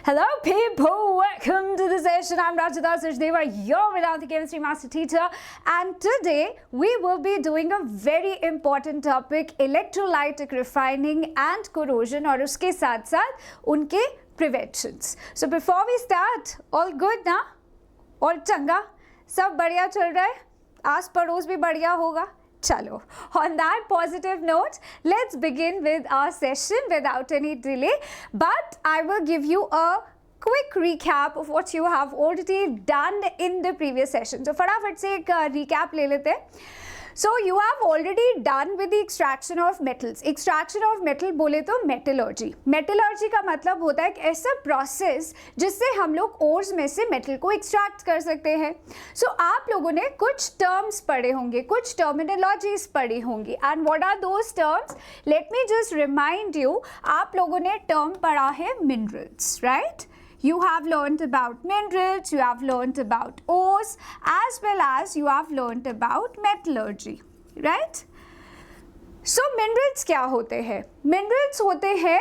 Hello people, welcome to the session. I'm Rajita Sachdeva, your Vedanta Chemistry Master Teacher, and today we will be doing a very important topic, electrolytic refining and corrosion, और उसके साथ साथ उनके preventions. So before we start, all good ना? और चंगा? सब बढ़िया चल रहा है? आस पड़ोस भी बढ़िया होगा? Chalo. On that positive note, let's begin with our session without any delay. But I will give you a quick recap of what you have already done in the previous session. So फटाफट से एक recap ले लेते हैं. So you have already done with the extraction of metals. Extraction of metal बोले तो metallurgy. Metallurgy का मतलब होता है एक ऐसा process जिससे हम लोग ores में से metal को extract कर सकते हैं. So आप लोगों ने कुछ terms पढ़े होंगे, कुछ terminologies पढ़ी होंगी. And what are those terms? Let me just remind you. आप लोगों ने term पढ़ा है minerals, right? You have learnt about minerals, you have learnt about ores, as well as you have learnt about metallurgy, right? So minerals क्या होते हैं? Minerals होते हैं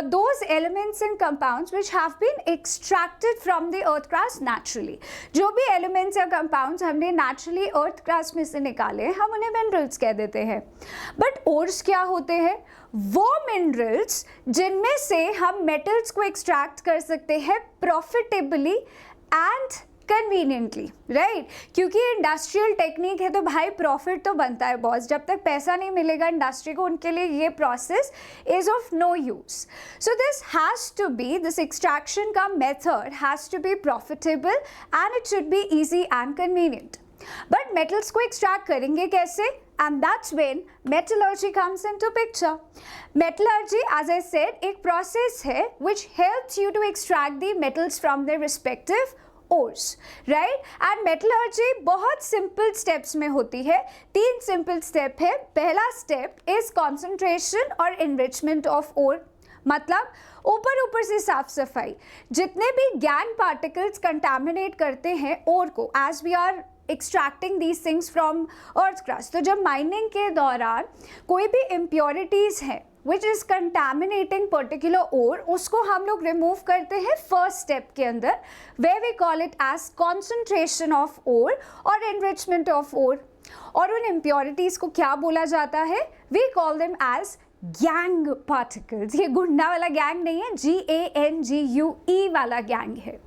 those elements and compounds which have been extracted from the earth crust naturally. जो भी elements या compounds हमने naturally earth crust में से निकाले हम उन्हें minerals कह देते हैं. But ores क्या होते हैं? वो minerals जिनमें से हम metals को extract कर सकते हैं profitably and कन्वीनियंटली, राइट? क्योंकि इंडस्ट्रियल टेक्निक है तो भाई प्रॉफिट तो बनता है बॉस. जब तक पैसा नहीं मिलेगा इंडस्ट्री को, उनके लिए ये process is of no use. So this has to be, this extraction का method has to be profitable and it should be easy and convenient. But metals को एक्सट्रैक्ट करेंगे कैसे? And that's when metallurgy comes into picture. Metallurgy, as I said, एक process है which helps you to extract the metals from their respective ores, right? And metallurgy बहुत simple steps में होती है. 3 simple step है. पहला step is concentration और enrichment of ore. मतलब ऊपर से साफ सफाई. जितने भी gang particles contaminate करते हैं ore को, as we are extracting these things from earth crust. तो जब mining के दौरान कोई भी impurities है which is contaminating particular ore, उसको हम लोग remove करते हैं first step के अंदर, where we call it as concentration of ore और enrichment of ore. और उन impurities को क्या बोला जाता है? We call them as gang particles. ये गुंडा वाला gang नहीं है, GANGUE वाला gang है.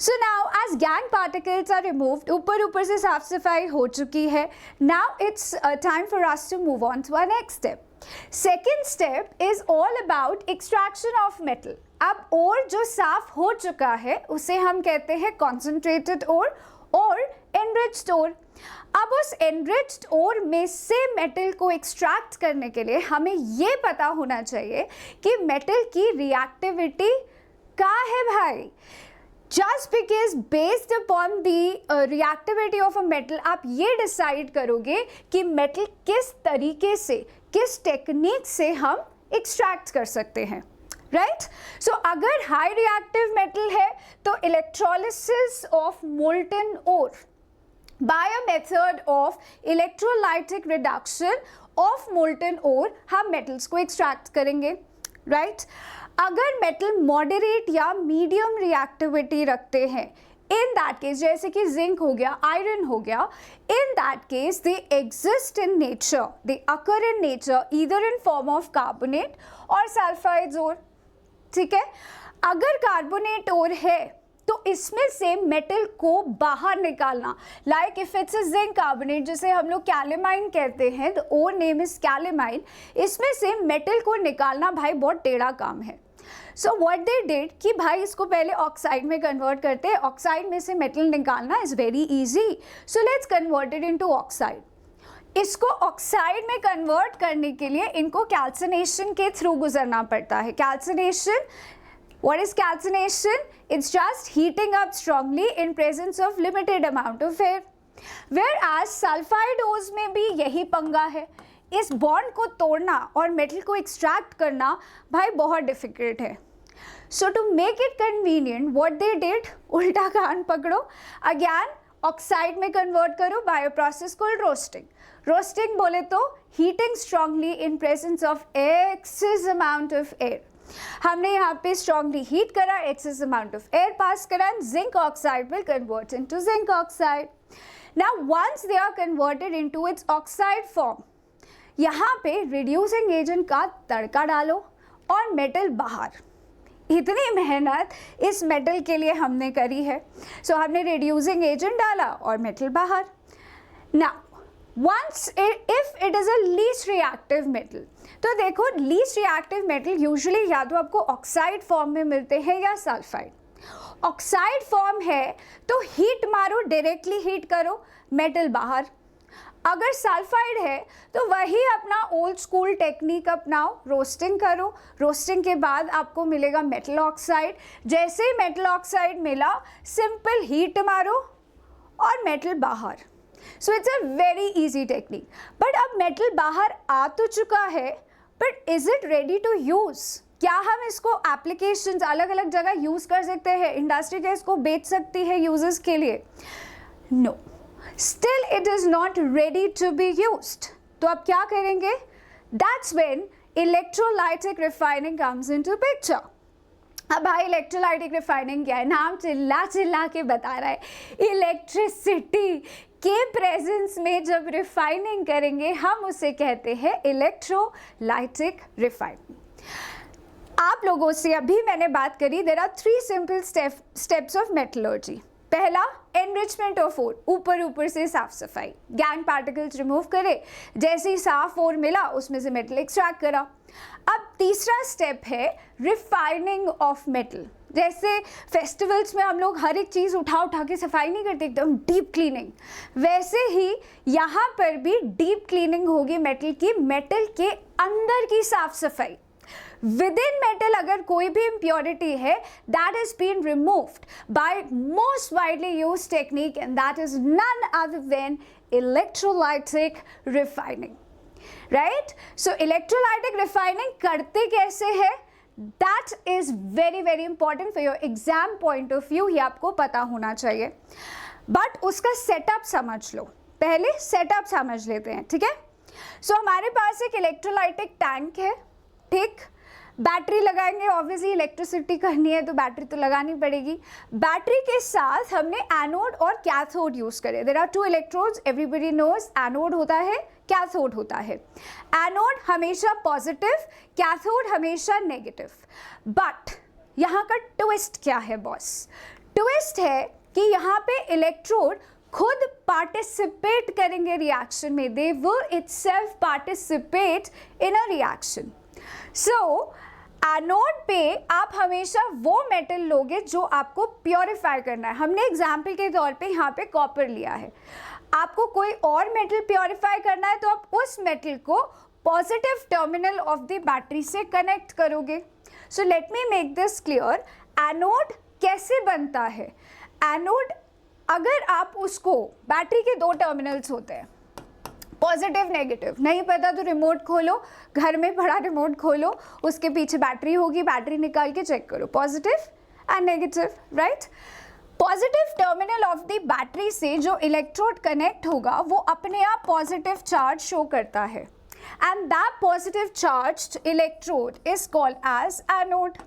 So now as gang particles are removed, ऊपर से साफ सफाई हो चुकी है. Now it's time for us to move on to our next step. Second step is all about extraction of metal. अब ore जो साफ हो चुका है उसे हम कहते हैं concentrated ore और enriched ore. अब उस enriched ore में से metal को extract करने के लिए हमें ये पता होना चाहिए कि metal की reactivity क्या है भाई. Just because based upon the reactivity of a metal आप ये decide करोगे कि metal किस तरीके से, किस टेक्निक से हम extract कर सकते हैं, right? So अगर high reactive metal है तो electrolysis of molten ore by a method of electrolytic reduction of molten ore हम metals को extract करेंगे, right? अगर मेटल मॉडरेट या मीडियम रिएक्टिविटी रखते हैं, इन दैट केस जैसे कि जिंक हो गया, आयरन हो गया, in that case they exist in nature, they occur in nature either in form of carbonate और सल्फाइड्स ओर. ठीक है? अगर कार्बोनेट ओर है तो इसमें से मेटल को बाहर निकालना, like if it's a zinc carbonate जिसे हम लोग कैलेमाइन कहते हैं, the ore name is calamine, इसमें से मेटल को निकालना भाई बहुत टेढ़ा काम है. सो व्हाट दे डिड कि भाई इसको पहले ऑक्साइड में कन्वर्ट करते हैं. ऑक्साइड में से मेटल निकालना is very easy, so let's convert it into oxide. इसको ऑक्साइड में कन्वर्ट करने के लिए इनको कैल्सिनेशन के थ्रू गुजरना पड़ता है. Calcination, what is calcination? It's just heating up strongly in presence of limited amount of air. Whereas sulfide ores में भी यही पंगा है. इस बॉन्ड को तोड़ना और मेटल को एक्सट्रैक्ट करना भाई बहुत डिफिकल्ट है. So to make it convenient, what they did, उल्टा कान पकड़ो, again ऑक्साइड में कन्वर्ट करो by a process called roasting. Roasting बोले तो heating strongly in presence of excess amount of air. हमने यहाँ पे स्ट्रांगली हीट करा, excess amount of air pass करा, and zinc oxide will convert into zinc oxide. Now once they are converted into its oxide form, यहाँ पे reducing agent का तड़का डालो और मेटल बाहर. इतनी मेहनत इस मेटल के लिए हमने करी है. सो हमने रिड्यूसिंग एजेंट डाला और मेटल बाहर. Now once if it is a least reactive metal, तो देखो लीस्ट रिएक्टिव मेटल यूजुअली या तो आपको ऑक्साइड फॉर्म में मिलते हैं या सल्फाइड. ऑक्साइड फॉर्म है तो हीट मारो, डायरेक्टली हीट करो, मेटल बाहर. अगर सल्फाइड है तो वही अपना ओल्ड स्कूल टेक्निक अपनाओ, रोस्टिंग करो. रोस्टिंग के बाद आपको मिलेगा मेटल ऑक्साइड. जैसे ही मेटल ऑक्साइड मिला, सिंपल हीट मारो और मेटल बाहर. So it's a very easy technique. But अब मेटल बाहर आ तो चुका है, but is it ready to use? क्या हम इसको एप्लीकेशंस अलग अलग जगह यूज़ कर सकते हैं? इंडस्ट्री क्या इसको बेच सकती है यूजर्स के लिए? No, still it is not ready to be used. तो अब क्या करेंगे? That's when electrolytic refining comes into picture. अब भाई इलेक्ट्रोलाइटिक रिफाइनिंग क्या है? नाम चिल्ला चिल्ला के बता रहा है. इलेक्ट्रिसिटी के प्रेजेंस में जब रिफाइनिंग करेंगे हम उसे कहते हैं इलेक्ट्रोलाइटिक रिफाइनिंग. आप लोगों से अभी मैंने बात करी, there are 3 simple steps of metallurgy. पहला, एनरिचमेंट ऑफ ओर, ऊपर से साफ सफाई, गैंग पार्टिकल्स रिमूव करे. जैसे ही साफ ओर मिला उसमें से मेटल एक्सट्रैक्ट करा. अब तीसरा स्टेप है रिफाइनिंग ऑफ मेटल. जैसे फेस्टिवल्स में हम लोग हर एक चीज़ उठा के सफाई नहीं करते, एकदम डीप क्लीनिंग, वैसे ही यहाँ पर भी डीप क्लीनिंग होगी मेटल की. मेटल के अंदर की साफ सफाई. Within metal अगर कोई भी impurity है, that has been removed by most widely used technique, and that is none other than electrolytic refining, right? So electrolytic refining करते कैसे है? That is very very important for your exam point of view. ये आपको पता होना चाहिए. But उसका setup समझ लो. पहले setup समझ लेते हैं, ठीक है? So हमारे पास एक electrolytic tank है, ठीक? बैटरी लगाएंगे, ऑब्वियसली इलेक्ट्रिसिटी करनी है तो बैटरी तो लगानी पड़ेगी. बैटरी के साथ हमने एनोड और कैथोड यूज़ करे. There are 2 electrodes, everybody knows. Anode होता है, कैथोड होता है. एनोड हमेशा पॉजिटिव, कैथोड हमेशा नेगेटिव. बट यहाँ का ट्विस्ट क्या है बॉस? ट्विस्ट है कि यहाँ पे इलेक्ट्रोड खुद पार्टिसिपेट करेंगे रिएक्शन में. They will itself participate in a reaction. So anode पे आप हमेशा वो मेटल लोगे जो आपको प्योरीफाई करना है. हमने एग्जाम्पल के तौर पे यहाँ पे कॉपर लिया है. आपको कोई और मेटल प्योरीफाई करना है तो आप उस मेटल को positive terminal of the battery से कनेक्ट करोगे. सो let me make this clear. Anode कैसे बनता है? एनोड अगर आप उसको, बैटरी के 2 टर्मिनल्स होते हैं, पॉजिटिव नेगेटिव. नहीं पता तो रिमोट खोलो, घर में पड़ा रिमोट खोलो, उसके पीछे बैटरी होगी, बैटरी निकाल के चेक करो, positive and negative, right? Positive terminal of the battery से जो इलेक्ट्रोड कनेक्ट होगा वो अपने आप पॉजिटिव चार्ज शो करता है, and that positive charged electrode is called as anode.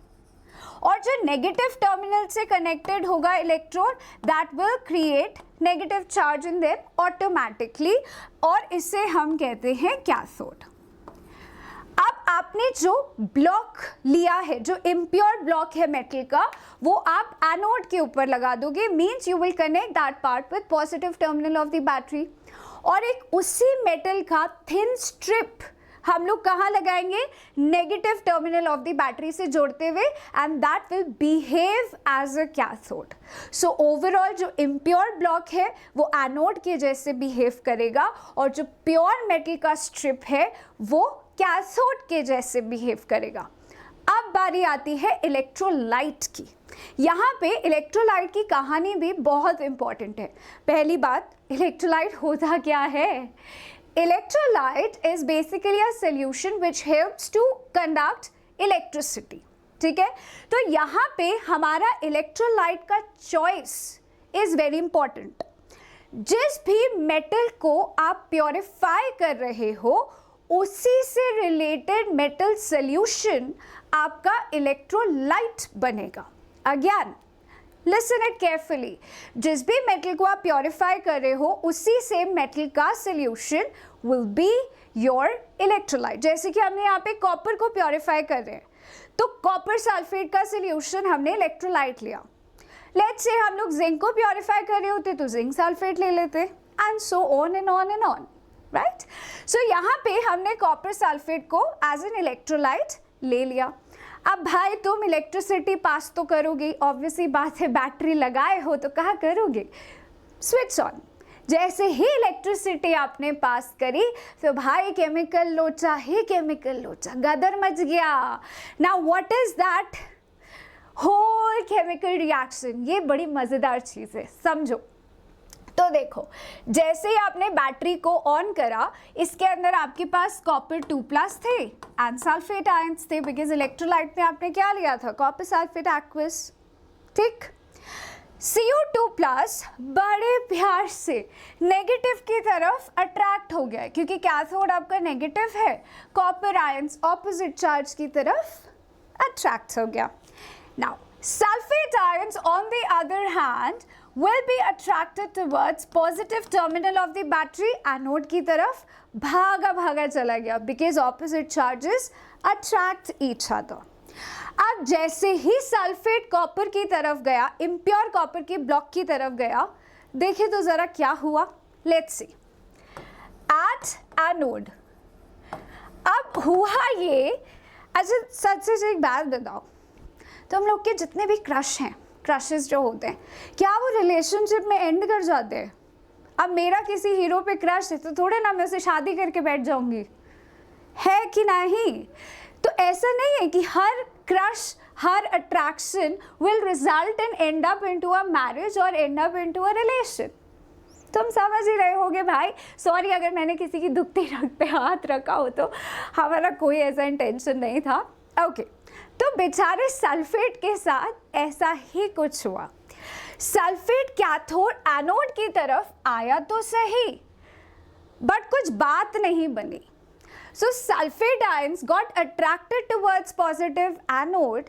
और जो नेगेटिव टर्मिनल से कनेक्टेड होगा electrode, that will create negative charge in them automatically, और इसे हम कहते हैं कैथोड. अब आपने जो ब्लॉक लिया है, जो इम्प्योर ब्लॉक है मेटल का, वो आप एनोड के ऊपर लगा दोगे. Means you will connect that part with positive terminal of the battery. और एक उसी मेटल का थिन स्ट्रिप हम लोग कहाँ लगाएंगे? Negative terminal of the battery से जोड़ते हुए, and that will behave as a cathode. So overall जो इम्प्योर ब्लॉक है वो एनोड के जैसे बिहेव करेगा, और जो प्योर मेटल का स्ट्रिप है वो कैथोड के जैसे बिहेव करेगा. अब बारी आती है इलेक्ट्रोलाइट की. यहाँ पे इलेक्ट्रोलाइट की कहानी भी बहुत इंपॉर्टेंट है. पहली बात, इलेक्ट्रोलाइट होता क्या है? Electrolyte is basically a solution which helps to conduct electricity. ठीक है? तो यहाँ पे हमारा इलेक्ट्रोलाइट का चॉइस इज वेरी इंपॉर्टेंट. जिस भी मेटल को आप प्योरीफाई कर रहे हो उसी से रिलेटेड मेटल सोल्यूशन आपका इलेक्ट्रोलाइट बनेगा। अगेन लिसन इट केयरफुली, जिस भी मेटल को आप प्योरीफाई कर रहे हो उसी सेम मेटल का solution will be your electrolyte. जैसे कि हमने यहाँ पे कॉपर को प्योरीफाई कर रहे हैं तो कॉपर सल्फेट का सोल्यूशन हमने इलेक्ट्रोलाइट लिया। लेट्स से हम लोग जिंक को प्योरीफाई कर रहे होते तो जिंक सल्फेट ले लेते, and so on and on and on, right. So यहाँ पे हमने कॉपर सल्फेट को एज एन इलेक्ट्रोलाइट ले लिया। अब भाई तुम इलेक्ट्रिसिटी पास तो करोगे, ऑब्वियसली बात है, बैटरी लगाए हो तो कहाँ करोगे, स्विच ऑन। जैसे ही इलेक्ट्रिसिटी आपने पास करी तो भाई केमिकल लोचा ही केमिकल लोचा, गदर मच गया। Now what is that whole chemical reaction, ये बड़ी मजेदार चीज है, समझो। तो देखो, जैसे ही आपने बैटरी को ऑन करा, इसके अंदर आपके पास कॉपर 2+ थे एंड सल्फेट आयंस थे, बिकॉज इलेक्ट्रोलाइट में आपने क्या लिया था, कॉपर सल्फेट एक्वस, ठीक। Cu2+ बड़े प्यार से नेगेटिव की तरफ अट्रैक्ट हो गया क्योंकि कैथोड आपका नेगेटिव है, कॉपर आयंस ऑपोजिट चार्ज की तरफ अट्रैक्ट हो गया। Now, sulfate ions on the other hand will be attracted towards positive terminal of the battery, anode की तरफ भागा भागा चला गया because opposite charges attract each other। अब जैसे ही सल्फेट कॉपर की तरफ गया, इम्प्योर कॉपर के ब्लॉक की तरफ गया, देखे तो जरा क्या हुआ, लेट्स सी। एट एनोड अब हुआ ये, अच्छा सच से एक बात बताओ, तो हम लोग के जितने भी क्रश हैं, क्रशेस जो होते हैं, क्या वो रिलेशनशिप में एंड कर जाते हैं? अब मेरा किसी हीरो पे क्रश है तो थोड़े ना मैं उसे शादी करके बैठ जाऊंगी, है कि नहीं? तो ऐसा नहीं है कि हर क्रश, हर attraction will result in end up into a marriage और end up into a relation. तुम समझ ही रहे होगे भाई। सॉरी अगर मैंने किसी की दुखती रग पे हाथ रखा हो, तो हमारा कोई ऐसा इंटेंशन नहीं था। ओके, तो बेचारे सल्फेट के साथ ऐसा ही कुछ हुआ। सल्फेट कैथोड एनोड की तरफ आया तो सही, बट कुछ बात नहीं बनी। So sulfate ions got attracted towards positive anode,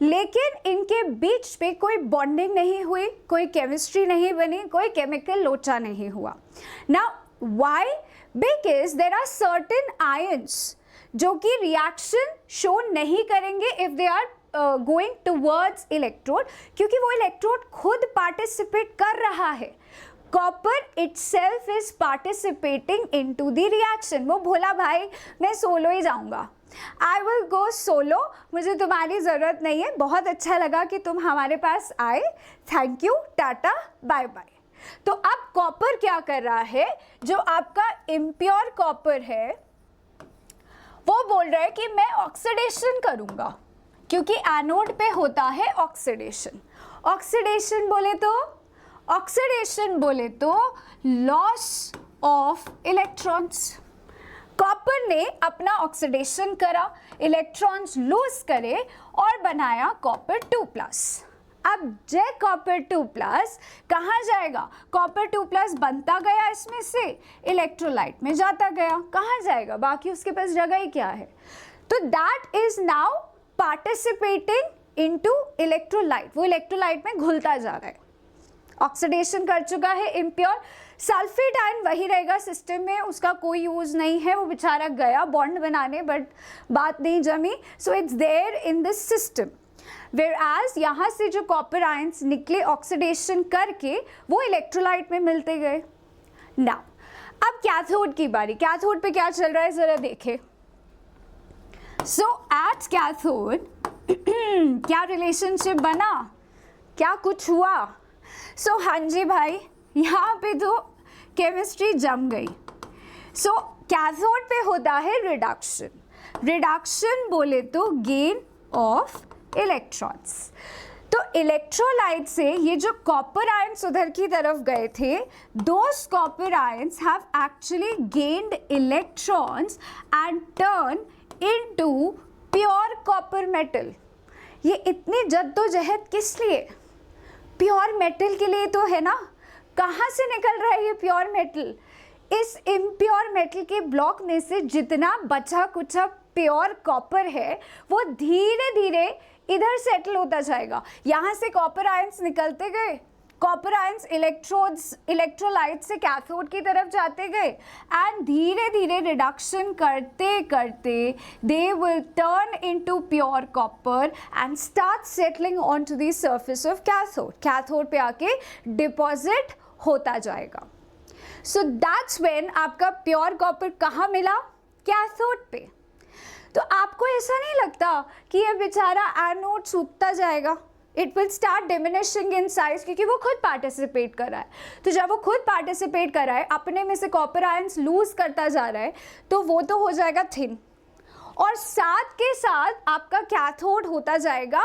लेकिन इनके बीच पे कोई बॉन्डिंग नहीं हुई, कोई केमिस्ट्री नहीं बनी, कोई केमिकल लोचा नहीं हुआ। Now why? Because there are certain ions जो कि रिएक्शन शो नहीं करेंगे if they are going towards electrode, क्योंकि वो इलेक्ट्रोड खुद पार्टिसिपेट कर रहा है। Copper itself is participating into the reaction। वो बोला भाई मैं सोलो ही जाऊंगा, I will go solo, मुझे तुम्हारी ज़रूरत नहीं है, बहुत अच्छा लगा कि तुम हमारे पास आए, thank you, tata, bye bye. तो अब कॉपर क्या कर रहा है, जो आपका इम्प्योर कॉपर है वो बोल रहा है कि मैं ऑक्सीडेशन करूंगा, क्योंकि एनोड पे होता है ऑक्सीडेशन। ऑक्सीडेशन बोले तो लॉस ऑफ इलेक्ट्रॉन्स। कॉपर ने अपना ऑक्सीडेशन करा, इलेक्ट्रॉन्स लूज करे और बनाया कॉपर 2+। अब जे कॉपर 2+ कहाँ जाएगा? कॉपर 2+ बनता गया इसमें से, इलेक्ट्रोलाइट में जाता गया, कहाँ जाएगा? बाकी उसके पास जगह ही क्या है? तो that is now participating into electrolyte, वो इलेक्ट्रोलाइट में घुलता जा रहा है, ऑक्सीडेशन कर चुका है इम्प्योर। सल्फेट आयन वही रहेगा सिस्टम में, उसका कोई यूज नहीं है, वो बेचारा गया बॉन्ड बनाने बट बात नहीं जमी, so it's there in this system. Whereas यहाँ से जो कॉपर आयंस निकले ऑक्सीडेशन करके वो इलेक्ट्रोलाइट में मिलते गए। नाउ अब कैथोड की बारी, कैथोड पे क्या चल रहा है जरा देखे। सो एट कैथोड क्या रिलेशनशिप बना, क्या कुछ हुआ? सो हाँ जी भाई, यहाँ पे तो केमिस्ट्री जम गई। सो कैथोड पे होता है रिडक्शन, रिडक्शन बोले तो गेन ऑफ इलेक्ट्रॉन्स। तो इलेक्ट्रोलाइट से ये जो कॉपर आयंस उधर की तरफ गए थे, those copper ions have actually gained electrons and turn into pure copper metal. ये इतनी जद्दोजहद किस लिए? प्योर मेटल के लिए तो है ना। कहाँ से निकल रहा है ये प्योर मेटल? इस इम्प्योर मेटल के ब्लॉक में से जितना बचा कुचा प्योर कॉपर है वो धीरे धीरे इधर सेटल होता जाएगा। यहाँ से कॉपर आयंस निकलते गए, कॉपर आयंस इलेक्ट्रोलाइट से कैथोड की तरफ जाते गए एंड धीरे धीरे रिडक्शन करते करते they will turn into pure copper and start settling on to the surface of cathode. Cathode पे आके डिपॉजिट होता जाएगा। सो दैट्स व्हेन आपका प्योर कॉपर कहाँ मिला? कैथोड पे। तो आपको ऐसा नहीं लगता कि ये बेचारा एनोड सूखता जाएगा? It will start diminishing in size, क्योंकि वो खुद पार्टिसिपेट कर रहा है। तो जब वो खुद पार्टिसिपेट कर रहा है, अपने में से कॉपर आयंस लूज करता जा रहा है, तो वो तो हो जाएगा थिन, और साथ के साथ आपका कैथोड होता जाएगा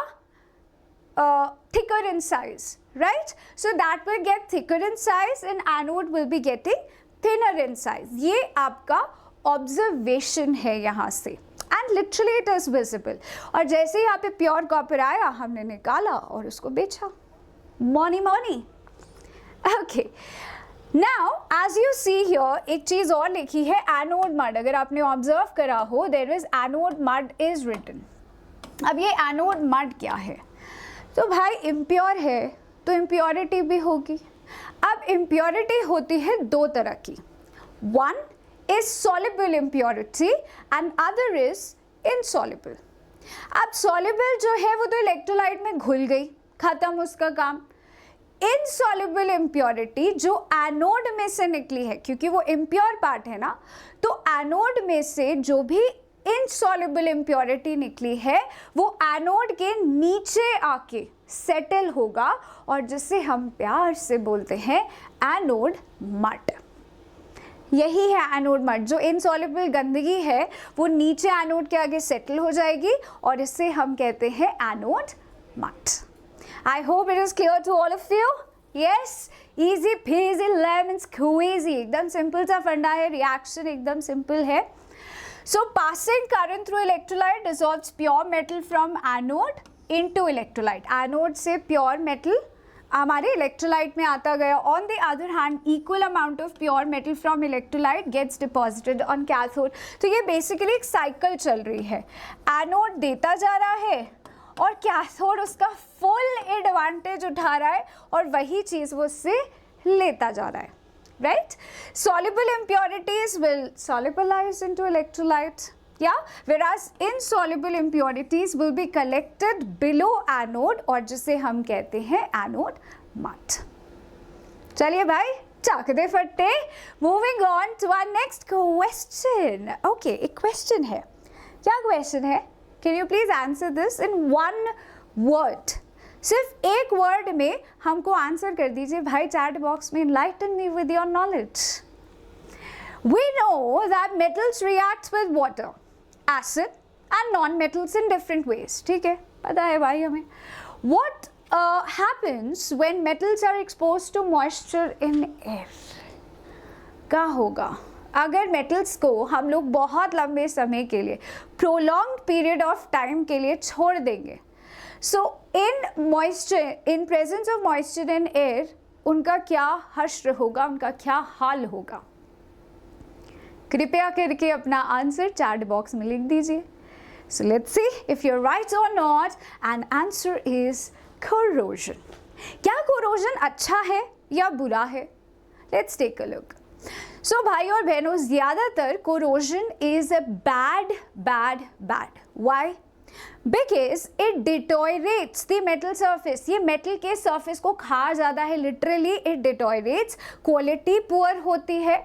thicker in size, right? So that will get thicker in size and anode will be getting thinner in size. ये आपका observation है यहाँ से, and literally it is visible. और जैसे ही यहाँ पे प्योर कॉपर आया, हमने निकाला और उसको बेचा, money money. Okay. Now as you see here, एक चीज़ और लिखी है एनोड मड। अगर आपने ऑब्जर्व करा हो, there is anode mud is written. अब ये एनोड मड क्या है? तो भाई इम्प्योर है तो इम्प्योरिटी भी होगी। अब इम्प्योरिटी होती है दो तरह की, one is soluble impurity and other is insoluble. अब सॉल्युबल जो है वो तो इलेक्ट्रोलाइट में घुल गई, खत्म उसका काम। इनसॉल्युबल इम्प्योरिटी जो एनोड में से निकली है, क्योंकि वो इम्प्योर पार्ट है ना, तो एनोड में से जो भी इनसॉल्युबल इम्प्योरिटी निकली है वो एनोड के नीचे आके सेटल होगा, और जिसे हम प्यार से बोलते हैं एनोड मड। यही है एनोड मड। जो इनसॉल्युबल गंदगी है वो नीचे एनोड के आगे सेटल हो जाएगी, और इसे हम कहते हैं anode mud. I hope it is clear to all of you. Yes, easy peasy lemon squeezy, एकदम सिंपल सा फंडा है, रिएक्शन एकदम सिंपल है। So passing current through electrolyte dissolves pure metal from anode into electrolyte. Anode से pure metal हमारे electrolyte में आता गया. On the other hand, equal amount of pure metal from electrolyte gets deposited on cathode. तो ये basically एक cycle चल रही है. Anode देता जा रहा है और कैथोड उसका full advantage उठा रहा है, और वही चीज़ वो उससे लेता जा रहा है. Right? Soluble impurities will solubilize into electrolytes. Yeah? Whereas insoluble impurities will be collected below anode, और जिसे हम कहते हैं anode mud. चलिए भाई, चाक दे फट्टे. Moving on to our next question. Okay, एक question है. क्या question है? Can you please answer this in one word? सिर्फ एक वर्ड में हमको आंसर कर दीजिए भाई चैट बॉक्स में. Enlighten me with your knowledge. We know that metals react with water, acid and non-metals in different ways. ठीक है, पता है भाई हमें. What happens when metals are exposed to moisture in air? क्या होगा अगर मेटल्स को हम लोग बहुत लंबे समय के लिए, prolonged period of time के लिए छोड़ देंगे? So in presence of moisture in air, उनका क्या हश्र होगा, उनका क्या हाल होगा? कृपया करके अपना आंसर चैट बॉक्स में लिख दीजिए. So let's see if you're right or not, and answer is corrosion. क्या corrosion अच्छा है या बुरा है? Let's take a look. So भाई और बहनों, ज़्यादातर corrosion is a bad. Why? Because it deteriorates the metal surface. ये metal के surface को खा जाता है. Literally it deteriorates. Quality poor होती है.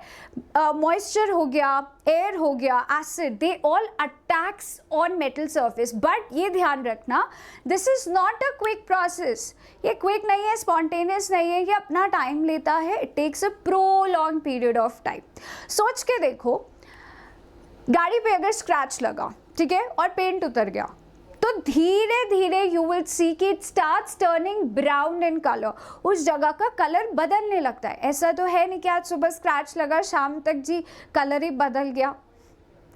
Moisture हो गया, air हो गया, acid, they all attacks on metal surface. But ये ध्यान रखना, this is not a quick process. ये quick नहीं है, spontaneous नहीं है, ये अपना time लेता है. It takes a prolonged period of time. सोच के देखो, गाड़ी पे अगर स्क्रैच लगा, ठीक है, और पेंट उतर गया, तो धीरे धीरे यू विल सी कि it starts turning brown in colour. उस जगह का कलर बदलने लगता है. ऐसा तो है नहीं कि आज सुबह स्क्रैच लगा, शाम तक जी कलर ही बदल गया.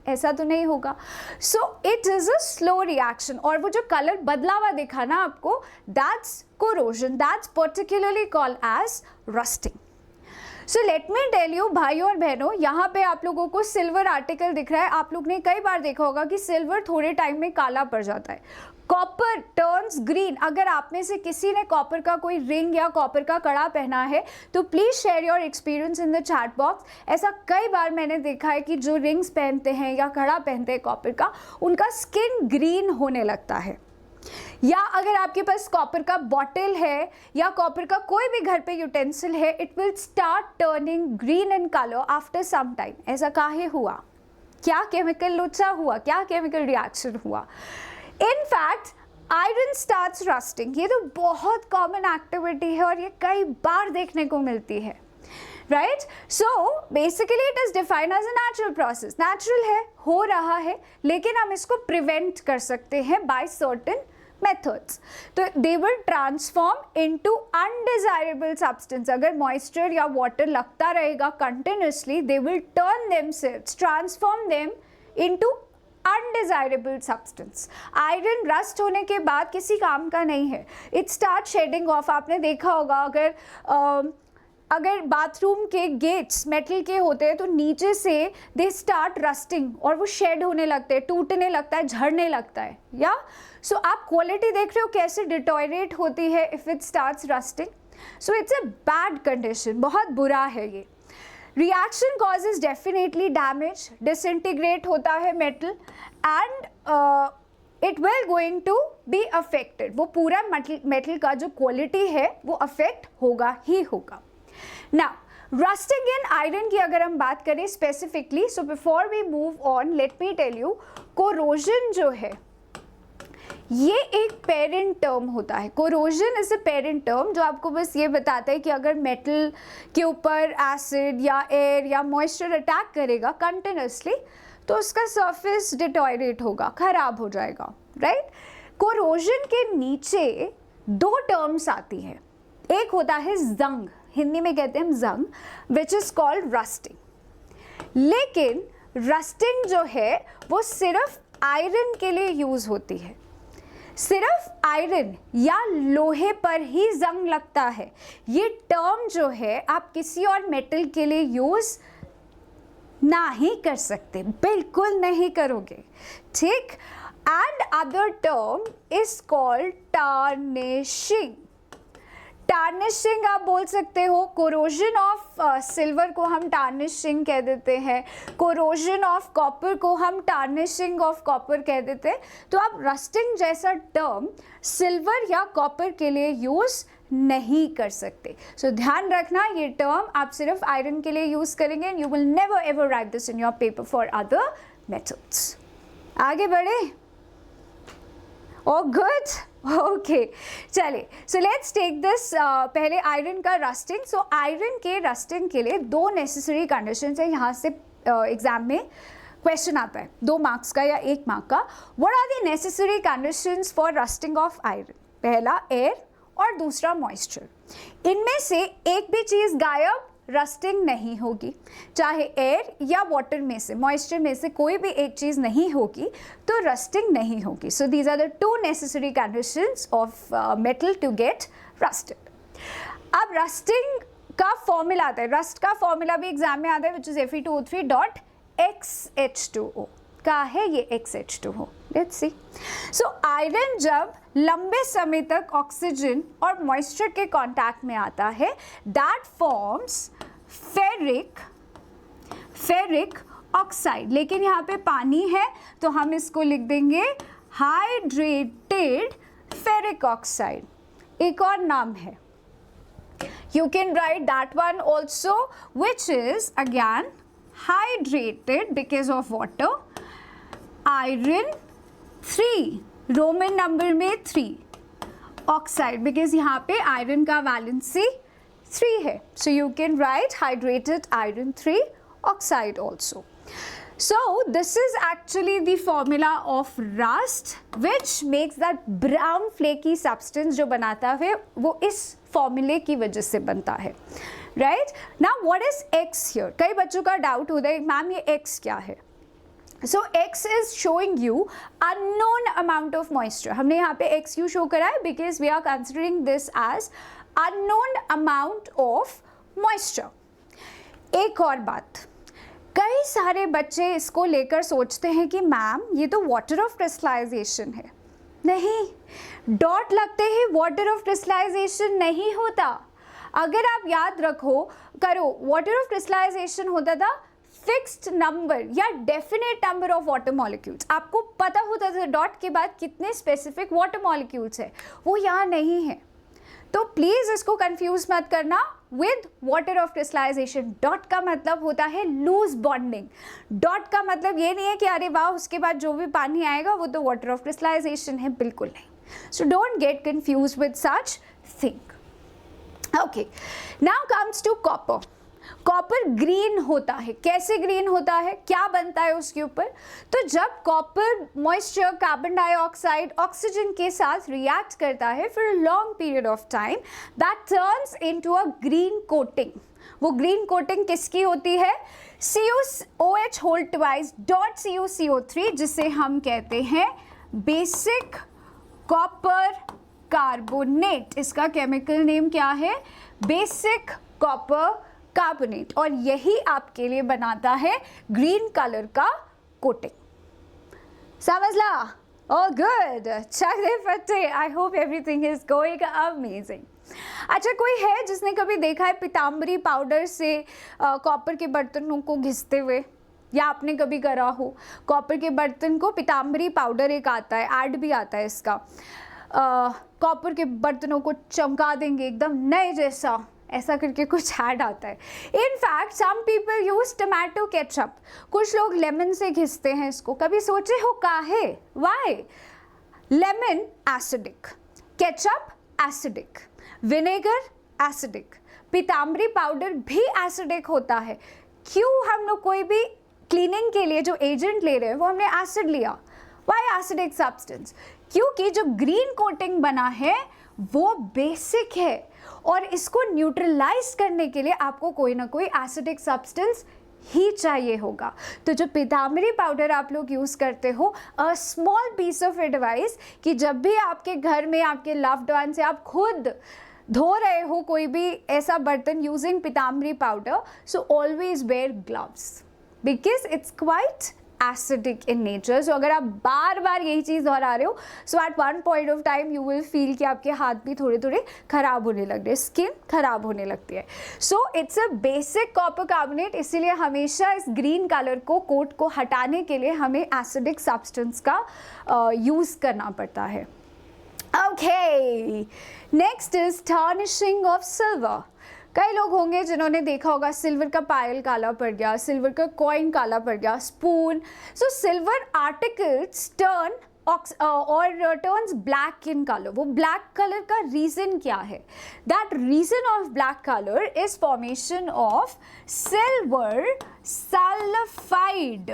ऐसा तो नहीं होगा. So it is a slow reaction. और वो जो कलर बदला हुआ दिखा ना आपको, that's corrosion. That's particularly called as rusting. So let me tell you भाई और बहनों, यहाँ पे आप लोगों को सिल्वर आर्टिकल दिख रहा है। आप लोग ने कई बार देखा होगा कि सिल्वर थोड़े टाइम में काला पड़ जाता है, कॉपर टर्न्स ग्रीन। अगर आप में से किसी ने कॉपर का कोई रिंग या कॉपर का कड़ा पहना है तो please share your experience in the chat box. ऐसा कई बार मैंने देखा है कि जो रिंग्स पहनते हैं या कड़ा पहनते हैं कॉपर का, उनका स्किन ग्रीन होने लगता है। या अगर आपके पास कॉपर का बॉटल है या कॉपर का कोई भी घर पे यूटेंसिल है, it will start turning green in colour after some time. ऐसा काहे हुआ? क्या केमिकल लोचा हुआ? क्या केमिकल रिएक्शन हुआ? In fact iron starts rusting. ये तो बहुत कॉमन एक्टिविटी है और ये कई बार देखने को मिलती है, right? So basically it is defined as a natural process. Natural है, हो रहा है, लेकिन हम इसको प्रिवेंट कर सकते हैं बाय सर्टेन methods. तो they will transform into undesirable substance. अगर moisture या water लगता रहेगा continuously, they will turn themselves, transform them into undesirable substance. Iron rust होने के बाद किसी काम का नहीं है, it starts shedding off. आपने देखा होगा अगर बाथरूम के गेट्स मेटल के होते हैं तो नीचे से दे स्टार्ट रस्टिंग और वो शेड होने लगते हैं, टूटने लगता है, झड़ने लगता है। या सो आप क्वालिटी देख रहे हो कैसे डिटोरेट होती है if it starts rusting. So it's a bad condition, बहुत बुरा है ये। Reaction causes definitely damage, disintegrate होता है metal and it will going to be affected. वो पूरा मेटल का जो क्वालिटी है वो अफेक्ट होगा ही होगा। Now, rusting in iron की अगर हम बात करें specifically, so before we move on, let me tell you, corrosion जो है ये एक पेरेंट टर्म होता है। corrosion is a parent term जो आपको बस ये बताता है कि अगर मेटल के ऊपर एसिड या एयर या मॉइस्चर अटैक करेगा कंटिन्यूसली तो उसका सरफेस डिटोरेट होगा, खराब हो जाएगा, राइट? corrosion के नीचे दो टर्म्स आती है। एक होता है जंग, हिंदी में कहते हैं हम जंग, विच इज कॉल्ड रस्टिंग। लेकिन रस्टिंग जो है वो सिर्फ आयरन के लिए यूज होती है। सिर्फ आयरन या लोहे पर ही जंग लगता है। ये टर्म जो है आप किसी और मेटल के लिए यूज ना ही कर सकते, बिल्कुल नहीं करोगे, ठीक? And other term is called tarnishing. Tarnishing आप बोल सकते हो, कोरोजन ऑफ सिल्वर को हम टार्निशिंग कह देते हैं, कोरोजन ऑफ कॉपर को हम टार्निशिंग ऑफ कॉपर कह देते हैं। तो आप रस्टिंग जैसा टर्म सिल्वर या कॉपर के लिए यूज नहीं कर सकते। सो ध्यान रखना, ये टर्म आप सिर्फ आयरन के लिए यूज करेंगे and you will never ever right this in your paper for other methods. आगे बढ़े? Oh good, okay, चलिए, so let's take this पहले आयरन का रस्टिंग। सो आयरन के रस्टिंग के लिए दो नेसेसरी कंडीशंस है, यहाँ से एग्जाम में क्वेश्चन आता है 2 मार्क्स का या 1 मार्क का। What are the necessary conditions for rusting of iron? पहला एयर और दूसरा मॉइस्चर। इनमें से एक भी चीज़ गायब रस्टिंग नहीं होगी। चाहे एयर या वाटर में से, मॉइस्चर में से कोई भी एक चीज़ नहीं होगी तो रस्टिंग नहीं होगी। So these are the 2 necessary conditions of metal to get rusted. अब रस्टिंग का फॉर्मूला आता है, रस्ट का फॉर्मूला भी एग्जाम में आता है, विच इज Fe2O3.XH2O। का है ये XH2O? Let's see. So iron जब लंबे समय तक ऑक्सीजन और मॉइस्चर के कांटेक्ट में आता है, दैट फॉर्म्स फेरिक ऑक्साइड। लेकिन यहाँ पे पानी है तो हम इसको लिख देंगे हाइड्रेटेड फेरिक ऑक्साइड। एक और नाम है, you can write that one also, which is again hydrated because of water, iron 3, Roman number में 3, ऑक्साइड because यहाँ पे आयरन का वैलेंसी 3 है, so you can write hydrated iron 3 oxide also. So this is actually the formula of rust which makes that brown flaky substance जो बनाता है वो इस फॉर्मूले की वजह से बनता है, right? Now what is X here? कई बच्चों का डाउट होता है मैम ये X क्या है? So X is showing you unknown amount of moisture. हमने यहाँ पे XU शो करा है because we are considering this as unknown amount of moisture. एक और बात, कई सारे बच्चे इसको लेकर सोचते हैं कि मैम ये तो वाटर ऑफ क्रिस्टलाइजेशन है। नहीं, डॉट लगते ही वाटर ऑफ क्रिस्टलाइजेशन नहीं होता। अगर आप याद करो वाटर ऑफ क्रिस्टलाइजेशन होता था फिक्स्ड नंबर या definite number of water molecules. आपको पता होता था डॉट के बाद कितने स्पेसिफिक वाटर मॉलिक्यूल्स है, वो यहाँ नहीं है। तो प्लीज इसको कंफ्यूज मत करना with water of crystallization. Dot का मतलब होता है लूज बॉन्डिंग। डॉट का मतलब ये नहीं है कि अरे वाह उसके बाद जो भी पानी आएगा वो तो वाटर ऑफ क्रिस्टलाइजेशन है, बिल्कुल नहीं। So don't get confuse with such thing. Okay, now comes to copper. Copper green होता है। कैसे ग्रीन होता है, क्या बनता है उसके ऊपर? तो जब copper moisture, carbon dioxide, oxygen के साथ रिएक्ट करता है for a long period of time, that turns into a green coating. वो ग्रीन कोटिंग किसकी होती है? CuOH whole twice dot CuCO3, जिसे हम कहते हैं बेसिक कॉपर कार्बोनेट। इसका केमिकल नेम क्या है? Basic copper carbonate. और यही आपके लिए बनाता है ग्रीन कलर का कोटिंग। समझ ला? ऑल गुड, चले फटे। I hope everything is going amazing. अच्छा, कोई है जिसने कभी देखा है पीताम्बरी पाउडर से कॉपर के बर्तनों को घिसते हुए? या आपने कभी करा हो? कॉपर के बर्तन को पीताम्बरी पाउडर एक आता है, ऐड भी आता है इसका। कॉपर के बर्तनों को चमका देंगे एकदम नए जैसा, ऐसा करके कुछ ऐड आता है। In fact some people use tomato ketchup. कुछ लोग लेमन से घिसते हैं इसको। कभी सोचे हो काहे? Why? Lemon acidic, ketchup acidic, vinegar acidic, Pitambari powder भी एसिडिक होता है। क्यों? हम लोग कोई भी क्लीनिंग के लिए जो एजेंट ले रहे हैं वो हमने एसिड लिया। Why acidic substance? क्योंकि जो ग्रीन कोटिंग बना है वो बेसिक है और इसको न्यूट्रलाइज करने के लिए आपको कोई ना कोई एसिडिक सब्सटेंस ही चाहिए होगा। तो जो पीताम्बरी पाउडर आप लोग यूज़ करते हो, a small piece of advice, कि जब भी आपके घर में आपके लव्ड वन से आप खुद धो रहे हो कोई भी ऐसा बर्तन using Pitambari powder, so always wear gloves because it's quite acidic in nature. So अगर आप बार बार यही चीज़ दोहरा रहे हो, so at one point of time you will feel कि आपके हाथ भी थोड़े थोड़े खराब होने लग रहे हैं, स्किन खराब होने लगती है। सो it's a basic copper carbonate, इसीलिए हमेशा इस ग्रीन कलर को, कोट को हटाने के लिए हमें एसिडिक सब्सटेंस का यूज़ करना पड़ता है। Okay, next is tarnishing of silver. कई लोग होंगे जिन्होंने देखा होगा सिल्वर का पायल काला पड़ गया, सिल्वर का कॉइन काला पड़ गया, spoon. So silver articles turn और टर्न्स ब्लैक इन कलर। वो ब्लैक कलर का रीजन क्या है? That reason of black colour is formation of silver sulphide.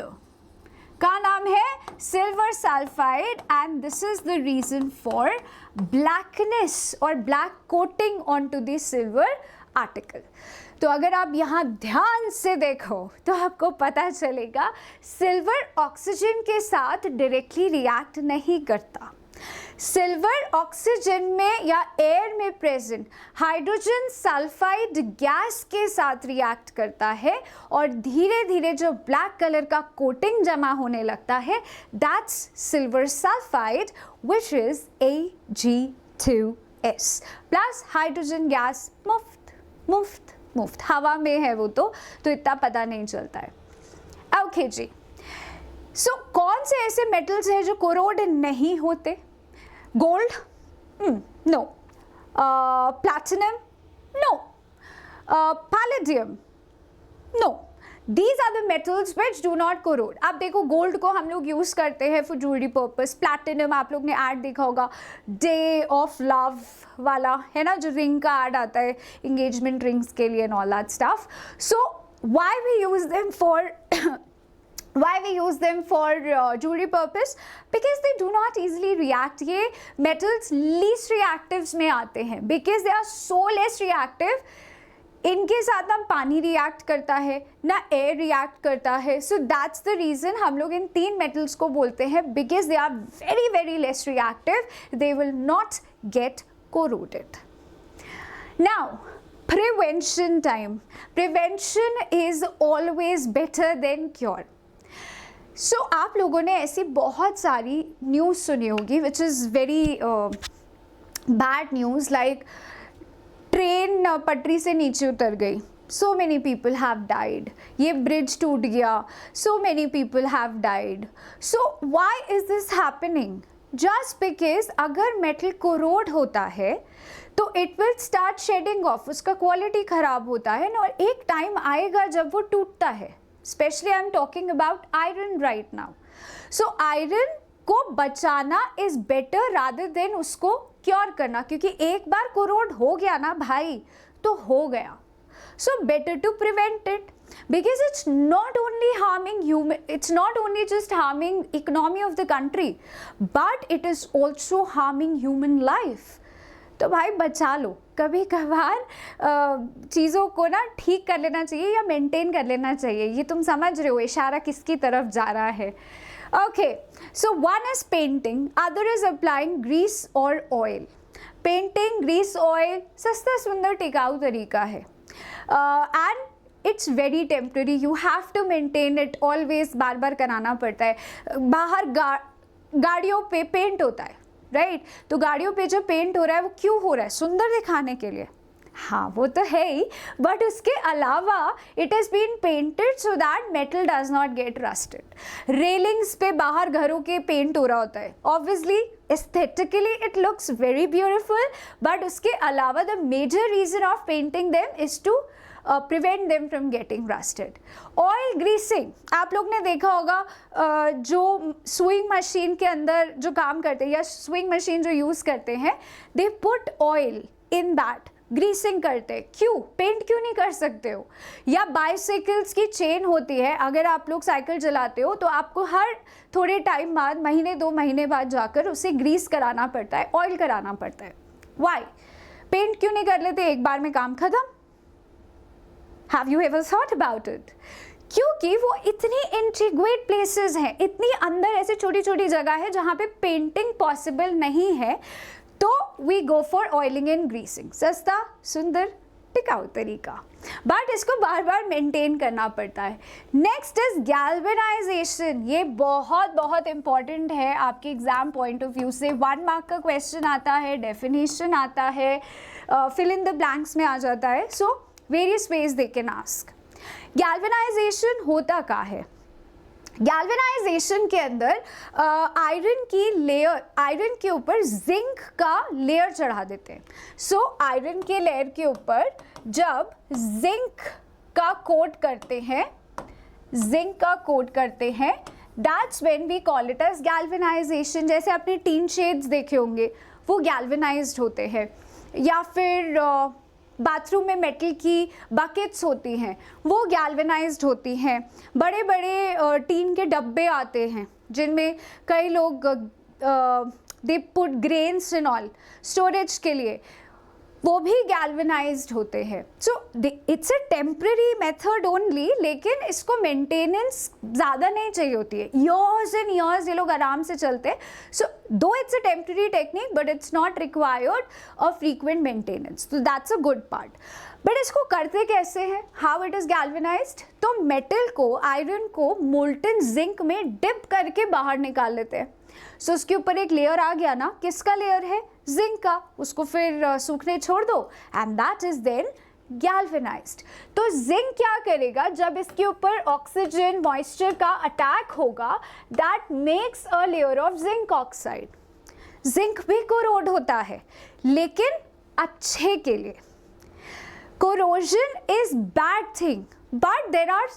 का नाम है silver sulphide, and this is the reason for blackness और black coating on to the silver article. तो अगर आप यहाँ ध्यान से देखो तो आपको पता चलेगा सिल्वर ऑक्सीजन के साथ डायरेक्टली रिएक्ट नहीं करता। सिल्वर ऑक्सीजन में या एयर में प्रेजेंट हाइड्रोजन सल्फाइड गैस के साथ रिएक्ट करता है और धीरे धीरे जो ब्लैक कलर का कोटिंग जमा होने लगता है, that's silver sulphide which is Ag2S plus hydrogen gas मुफ्त हवा में है वो, तो इतना पता नहीं चलता है। ओके जी, सो कौन से ऐसे मेटल्स हैं जो कोरोड नहीं होते? Gold? No. Platinum? No. Palladium? No. These are the metals which do not corrode. आप देखो गोल्ड को हम लोग यूज़ करते हैं फॉर ज्वेलरी पर्पस। प्लैटिनम आप लोग ने ऐड देखा होगा, डे ऑफ लव वाला है ना, जो रिंग का ऐड आता है इंगेजमेंट रिंग्स के लिए and all that stuff. So why we use them for jewelry purpose? Because they do not easily react. ये metals least reactives में आते हैं because they are so less reactive. इनके साथ ना पानी रिएक्ट करता है ना एयर रिएक्ट करता है। सो दैट्स द रीज़न हम लोग इन तीन मेटल्स को बोलते हैं because they are very very less reactive, they will not get corroded. Now prevention time, prevention is always better than cure. So आप लोगों ने ऐसी बहुत सारी न्यूज़ सुनी होगी which is very bad news, like train पटरी से नीचे उतर गई, so many people have died, ये ब्रिज टूट गया, so many people have died. So why is this happening? Just because अगर मेटल कोरोड होता है तो it will start shedding of, उसका क्वालिटी ख़राब होता है ना, और एक टाइम आएगा जब वो टूटता है. Specially I am talking about iron right now. So iron को बचाना इज़ बेटर रादर देन उसको क्योर करना, क्योंकि एक बार कोरोड हो गया ना भाई तो हो गया. So better to prevent it, because it's not only harming human, it's not only just harming economy of the country, but it is also harming human life. तो भाई बचा लो, कभी कभार चीज़ों को ना ठीक कर लेना चाहिए या मेंटेन कर लेना चाहिए. ये तुम समझ रहे हो इशारा किसकी तरफ जा रहा है. Okay, so one is painting, other is applying grease और ऑयल. पेंटिंग, ग्रीस, ऑयल सस्ता सुंदर टिकाऊ तरीका है. And it's very temporary, you have to maintain it always, बार बार कराना पड़ता है. बाहर गाड़ियों पे पेंट होता है, राइट? तो गाड़ियों पे जो पेंट हो रहा है वो क्यों हो रहा है? सुंदर दिखाने के लिए. हाँ वो तो है ही, बट उसके अलावा it is been painted so that metal does not get rusted. Railings पे बाहर घरों के पेंट हो रहा होता है, obviously aesthetically it looks very beautiful, but उसके अलावा the major reason of painting them is to prevent them from getting rusted. Oil greasing, आप लोग ने देखा होगा जो स्विंग मशीन के अंदर जो काम करते हैं या स्विंग मशीन जो यूज़ करते हैं, they put oil in that, greasing करते. क्यों? पेंट क्यों नहीं कर सकते हो? या बाइसाइकिल्स की चेन होती है, अगर आप लोग साइकिल चलाते हो तो आपको हर थोड़े टाइम बाद, महीने 2 महीने बाद जाकर उसे ग्रीस कराना पड़ता है, ऑयल कराना पड़ता है. वाई? पेंट क्यों नहीं कर लेते, एक बार में काम खत्म? Have you ever thought about it? क्योंकि वो इतनी इंटीग्रेट प्लेसेस हैं, इतनी अंदर ऐसी छोटी छोटी जगह है जहाँ पे पेंटिंग पॉसिबल नहीं है, तो we go for oiling and greasing. सस्ता सुंदर टिकाऊ तरीका, बट इसको बार बार मेंटेन करना पड़ता है. Next is galvanisation. ये बहुत बहुत इंपॉर्टेंट है आपके एग्जाम पॉइंट ऑफ व्यू से. 1 मार्क का क्वेश्चन आता है, डेफिनेशन आता है, फिल इन द ब्लैंक्स में आ जाता है. So various ways they can ask. Galvanisation होता क्या है? गैल्वेनाइजेशन के अंदर आयरन की लेयर, आयरन के ऊपर जिंक का लेयर चढ़ा देते हैं. सो आयरन के लेयर के ऊपर जब जिंक का कोट करते हैं, जिंक का कोट करते हैं, that's when we call it as galvanization. जैसे आपने टीन शेड्स देखे होंगे, वो गैल्वेनाइज्ड होते हैं. या फिर बाथरूम में मेटल की बकेट्स होती हैं, वो गैल्वेनाइज्ड होती हैं. बड़े बड़े टीन के डब्बे आते हैं जिनमें कई लोग they put grains and all storage के लिए, वो भी गैल्वेनाइज्ड होते हैं. सो it's a temporary method only, लेकिन इसको मेंटेनेंस ज़्यादा नहीं चाहिए होती है. ईयर्स एंड ईयर्स ये लोग आराम से चलते हैं. So though it's a temporary technique, but it's not required a frequent maintenance. तो that's a good part. But इसको करते कैसे हैं? How it is galvanized? तो मेटल को, आयरन को मोल्टन जिंक में डिप करके बाहर निकाल लेते हैं. सो उसके ऊपर एक लेयर आ गया ना, किसका लेयर है? जिंक का. उसको फिर सूखने छोड़ दो and that is then galvanized. तो जिंक क्या करेगा, जब इसके ऊपर ऑक्सीजन, मॉइस्चर का अटैक होगा, that makes a layer of zinc oxide. Zinc भी कोरोड होता है, लेकिन अच्छे के लिए. Corrosion is bad thing, but there are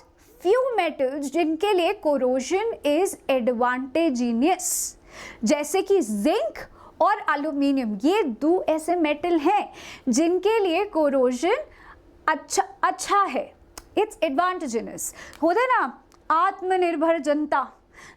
few metals जिनके लिए कोरोजन इज एडवांटेजिनियस, जैसे कि जिंक और एल्यूमिनियम. ये 2 ऐसे मेटल हैं जिनके लिए कोरोजन अच्छा है, इट्स एडवांटेजिनस. होता है ना आत्मनिर्भर जनता,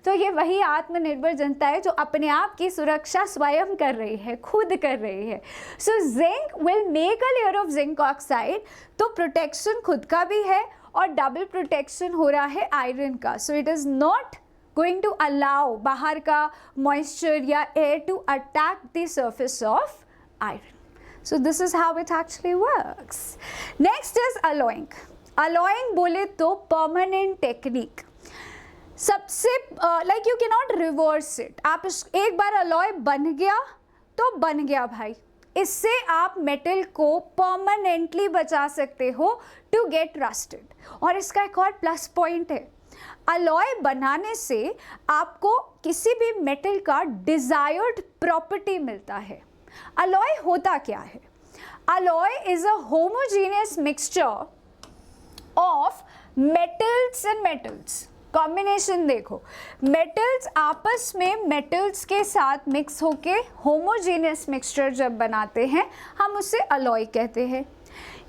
तो ये वही आत्मनिर्भर जनता है जो अपने आप की सुरक्षा स्वयं कर रही है, खुद कर रही है. So zinc will make a layer of zinc oxide. तो प्रोटेक्शन खुद का भी है और डबल प्रोटेक्शन हो रहा है आयरन का. So it is not going to allow बाहर का मॉइस्चर या air to attack the surface of iron. So this is how it actually works. Next is alloying. Alloying बोले तो permanent technique. सबसे like you cannot reverse it. आप एक बार alloy बन गया तो बन गया भाई. इससे आप मेटल को परमानेंटली बचा सकते हो टू गेट रस्टेड. और इसका एक और प्लस पॉइंट है, अलॉय बनाने से आपको किसी भी मेटल का डिजायर्ड प्रॉपर्टी मिलता है. अलॉय होता क्या है? Alloy is a homogeneous mixture of metals and metals. Combination देखो, मेटल्स आपस में मेटल्स के साथ मिक्स होके होमोजेनियस मिक्सचर जब बनाते हैं हम उसे अलॉय कहते हैं.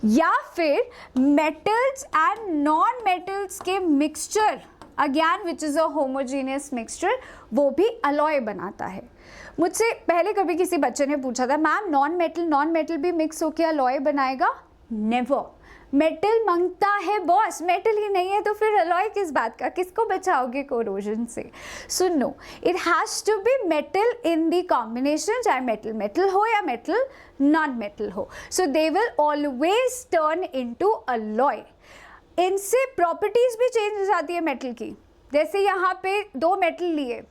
या फिर मेटल्स एंड नॉन मेटल्स के mixture again which is a homogeneous mixture, वो भी अलॉय बनाता है. मुझसे पहले कभी किसी बच्चे ने पूछा था, मैम नॉन मेटल भी मिक्स होके अलॉय बनाएगा? नेवर. मेटल मांगता है बॉस, मेटल ही नहीं है तो फिर अलॉय किस बात का, किसको बचाओगे कोरोजन से? So no, it has to be metal in the combination, चाहे मेटल मेटल हो या मेटल नॉन मेटल हो. So they will always turn into alloy. इनसे प्रॉपर्टीज भी चेंज हो जाती है मेटल की. जैसे यहाँ पे दो मेटल लिए,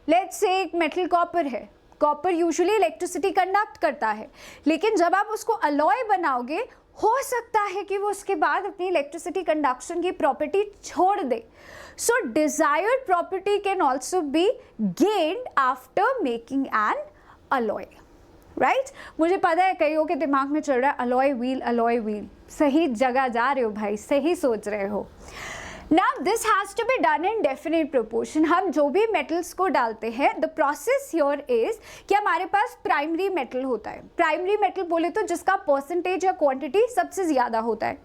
लेट्स से एक मेटल कॉपर है. कॉपर यूजुअली इलेक्ट्रिसिटी कंडक्ट करता है, लेकिन जब आप उसको अलॉय बनाओगे हो सकता है कि वो उसके बाद अपनी इलेक्ट्रिसिटी कंडक्शन की प्रॉपर्टी छोड़ दे. So desired property can also be gained after making an alloy, right? मुझे पता है कईयों के दिमाग में चल रहा है अलॉय व्हील. सही जगह जा रहे हो भाई, सही सोच रहे हो. Now this has to be done in definite proportion. हम जो भी मेटल्स को डालते हैं, the process here is कि हमारे पास प्राइमरी मेटल होता है. प्राइमरी मेटल बोले तो जिसका परसेंटेज या क्वांटिटी सबसे ज़्यादा होता है,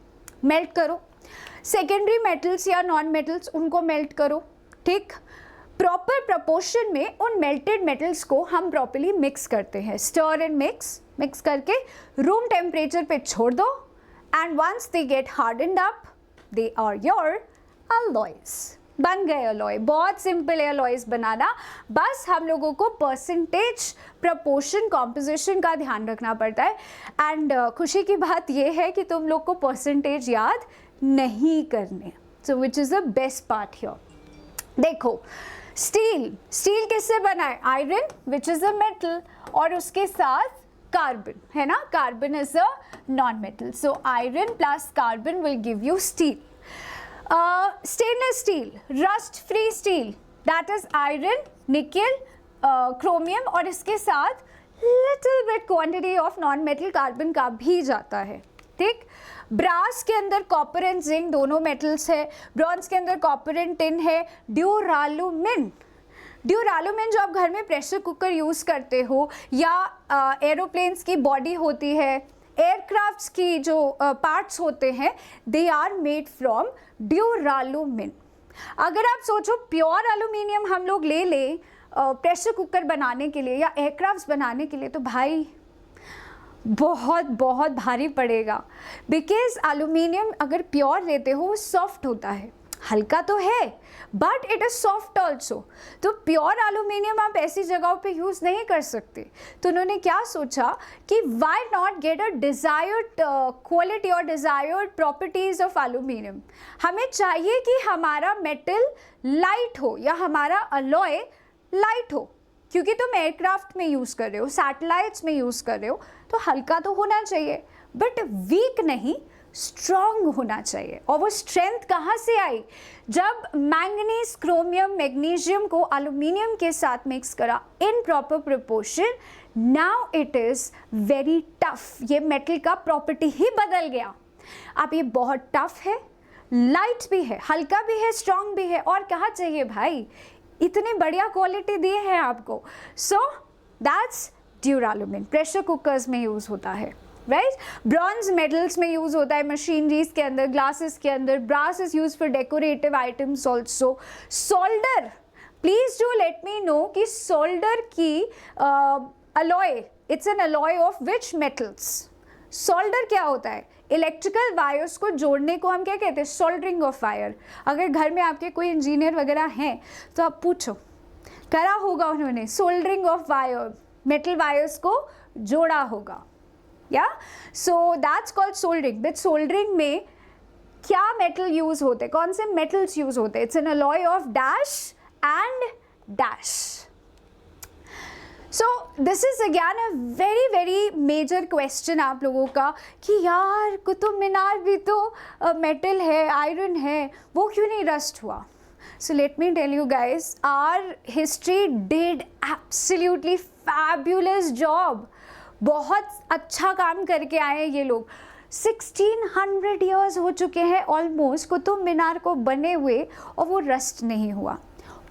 मेल्ट करो. सेकेंडरी मेटल्स या नॉन मेटल्स उनको मेल्ट करो. ठीक, प्रॉपर प्रपोर्शन में उन मेल्टेड मेटल्स को हम प्रॉपरली मिक्स करते हैं. स्टर एंड मिक्स करके रूम टेम्परेचर पे छोड़ दो, and once they get hardened up they are your alloys. बन गए अलॉय. बहुत सिंपल है अलॉयज बनाना, बस हम लोगों को परसेंटेज, प्रपोर्शन, कॉम्पोजिशन का ध्यान रखना पड़ता है. एंड खुशी की बात यह है कि तुम लोग को परसेंटेज याद नहीं करने. So which is the best part here. देखो, स्टील किससे बना है? Iron which is a metal, और उसके साथ कार्बन है ना. Carbon is a non metal. So iron plus carbon will give you steel. Stainless steel, rust free steel, that is iron, nickel, chromium, और इसके साथ little bit quantity of non metal carbon का भी जाता है. ठीक, ब्रास के अंदर कॉपर एंड जिंक दोनों मेटल्स है. ब्रॉन्ज के अंदर कॉपर एंड टिन है. ड्यूरालुमिन जो आप घर में प्रेशर कुकर यूज़ करते हो, या एरोप्लेन्स की बॉडी होती है, एयरक्राफ्ट्स की जो पार्ट्स होते हैं, they are made from duralumin. अगर आप सोचो प्योर एल्यूमिनियम हम लोग ले लें प्रेशर कुकर बनाने के लिए या एयरक्राफ्ट्स बनाने के लिए, तो भाई बहुत बहुत भारी पड़ेगा. बिकॉज एल्यूमिनियम अगर प्योर लेते हो वो सॉफ्ट होता है. हल्का तो है but it is soft also. तो प्योर एल्यूमिनियम आप ऐसी जगहों पे यूज़ नहीं कर सकते. तो उन्होंने क्या सोचा कि why not get a desired quality और डिज़ायर्ड प्रॉपर्टीज़ ऑफ एल्यूमिनियम. हमें चाहिए कि हमारा मेटल लाइट हो या हमारा अलॉय लाइट हो, क्योंकि तुम एयरक्राफ्ट में यूज़ कर रहे हो, सैटेलाइट्स में यूज़ कर रहे हो, तो हल्का तो होना चाहिए बट वीक नहीं, स्ट्रॉन्ग होना चाहिए. और वो स्ट्रेंथ कहाँ से आई? जब मैंगनीज, क्रोमियम, मैग्नीशियम को एल्यूमिनियम के साथ मिक्स करा in proper proportion, now it is very tough. ये मेटल का प्रॉपर्टी ही बदल गया. अब ये बहुत टफ है, लाइट भी है, हल्का भी है, स्ट्रॉन्ग भी है, और कहाँ चाहिए भाई? इतनी बढ़िया क्वालिटी दी है आपको. So that's duralumin. Pressure cookers में यूज़ होता है, राइट? ब्रॉन्ज मेटल्स में यूज़ होता है, मशीनरीज के अंदर, ग्लासेस के अंदर. Brass is use for decorative items also. Solder, please do let me know कि सोल्डर की alloy, it's an alloy of which metals? Solder क्या होता है? इलेक्ट्रिकल वायर्स को जोड़ने को हम क्या कहते हैं? Soldering of wire. अगर घर में आपके कोई इंजीनियर वगैरह हैं तो आप पूछो, करा होगा उन्होंने soldering of wire, metal wires को जोड़ा होगा. या so that's called soldering. With soldering में क्या मेटल यूज होते, कौन से मेटल्स यूज होते? It's an alloy of dash and dash. So this is again a very very major question आप लोगों का कि यार कुतुब मीनार भी तो मेटल है, आयरन है, वो क्यों नहीं रस्ट हुआ? So let me tell you guys, our history did absolutely fabulous job. बहुत अच्छा काम करके आए हैं ये लोग. 1600 years हो चुके हैं ऑलमोस्ट कुतुब मीनार को बने हुए और वो रस्ट नहीं हुआ.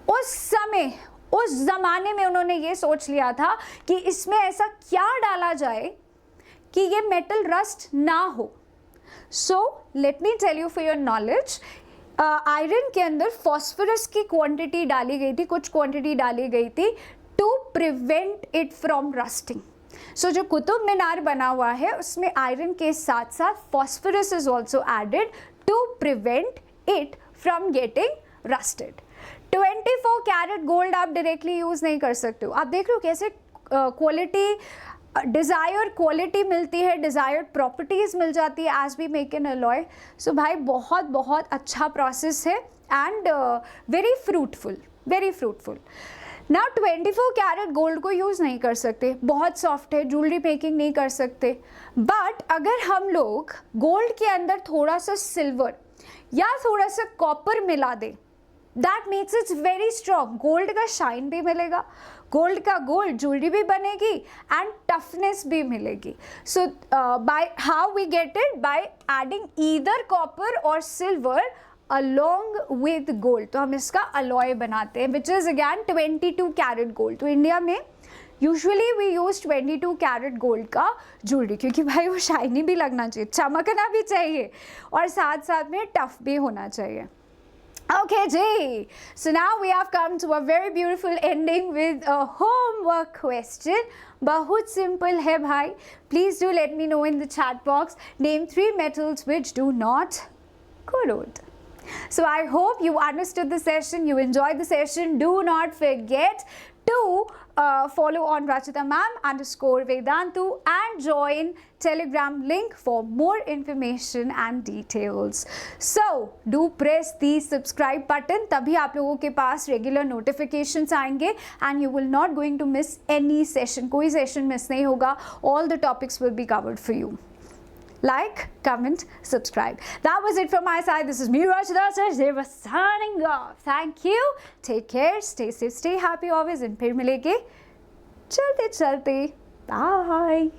उस समय, उस ज़माने में उन्होंने ये सोच लिया था कि इसमें ऐसा क्या डाला जाए कि ये मेटल रस्ट ना हो. So let me tell you for your knowledge, iron के अंदर फॉस्फोरस की क्वांटिटी डाली गई थी, कुछ क्वांटिटी डाली गई थी to prevent it from rusting. So जो कुतुब मीनार बना हुआ है उसमें आयरन के साथ साथ phosphorus is also added to prevent it from getting rusted. 24 carat gold आप डायरेक्टली यूज़ नहीं कर सकते हो. आप देख रहे हो कैसे क्वालिटी, डिज़ायर क्वालिटी मिलती है, डिज़ायर्ड प्रॉपर्टीज़ मिल जाती है as we make an alloy. So भाई बहुत बहुत अच्छा प्रोसेस है and very fruitful, very fruitful. Now 24 carat gold को यूज़ नहीं कर सकते, बहुत सॉफ्ट है, ज्वेलरी मेकिंग नहीं कर सकते. बट अगर हम लोग गोल्ड के अंदर थोड़ा सा सिल्वर या थोड़ा सा कॉपर मिला दें, that makes it's very strong. Gold का शाइन भी मिलेगा, गोल्ड का गोल्ड ज्वेलरी भी बनेगी एंड टफनेस भी मिलेगी. So by how we get it? By adding either copper और सिल्वर along with gold. तो हम इसका अलॉय बनाते हैं which is again 22 carat gold. तो इंडिया में usually we use 22 carat gold का ज्वेलरी, क्योंकि भाई वो शाइनी भी लगना चाहिए, चमकना भी चाहिए और साथ साथ में टफ भी होना चाहिए. Okay, Jay. So now we have come to a very beautiful ending with a homework question. बहुत simple है भाई. Please do let me know in the chat box. Name 3 metals which do not corrode. So I hope you understood the session, you enjoyed the session. Do not forget to follow on Rachita ma'am _Vedantu and join Telegram link for more information and details. So do press the subscribe button, तभी आप लोगों के पास regular notifications आएंगे and you will not going to miss any session. कोई session miss नहीं होगा. All the topics will be covered for you. Like, comment, subscribe. That was it from my side. This is me, Rachita Sachdeva, signing off. Thank you. Take care. Stay safe. Stay happy always. And फिर मिलेंगे चलते चलते. Bye.